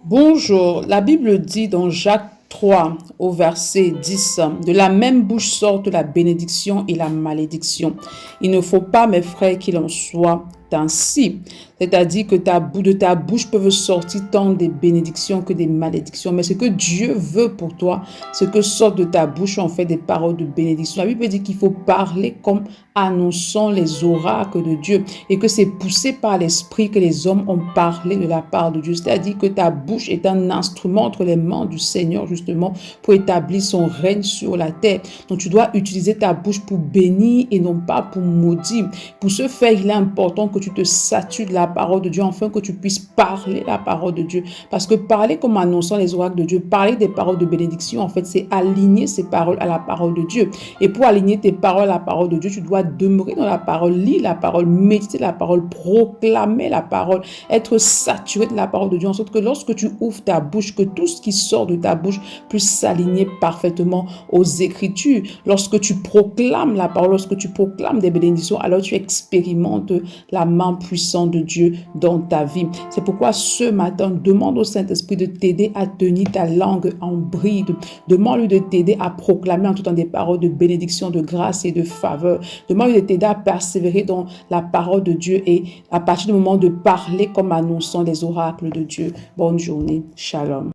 Bonjour, la Bible dit dans Jacques 3 au verset 10, de la même bouche sortent la bénédiction et la malédiction. Il ne faut pas, mes frères, qu'il en soit ainsi. C'est-à-dire que de ta bouche peuvent sortir tant des bénédictions que des malédictions. Mais ce que Dieu veut pour toi, ce que sort de ta bouche, en fait des paroles de bénédiction. La Bible dit qu'il faut parler comme annonçant les oracles de Dieu et que c'est poussé par l'esprit que les hommes ont parlé de la part de Dieu. C'est-à-dire que ta bouche est un instrument entre les mains du Seigneur justement pour établir son règne sur la terre. Donc tu dois utiliser ta bouche pour bénir et non pas pour maudire. Pour ce faire, il est important que tu te satures de la parole de Dieu afin que tu puisses parler la parole de Dieu. Parce que parler comme annonçant les oracles de Dieu, parler des paroles de bénédiction, en fait, c'est aligner ces paroles à la parole de Dieu. Et pour aligner tes paroles à la parole de Dieu, tu dois demeurer dans la parole, lire la parole, méditer la parole, proclamer la parole, être saturé de la parole de Dieu, en sorte que lorsque tu ouvres ta bouche, que tout ce qui sort de ta bouche puisse s'aligner parfaitement aux Écritures. Lorsque tu proclames la parole, lorsque tu proclames des bénédictions, alors tu expérimentes la main puissante de Dieu dans ta vie. C'est pourquoi ce matin, demande au Saint-Esprit de t'aider à tenir ta langue en bride. Demande-lui de t'aider à proclamer en tout temps des paroles de bénédiction, de grâce et de faveur. Demande-lui de t'aider à persévérer dans la parole de Dieu et à partir du moment de parler comme annonçant les oracles de Dieu. Bonne journée. Shalom.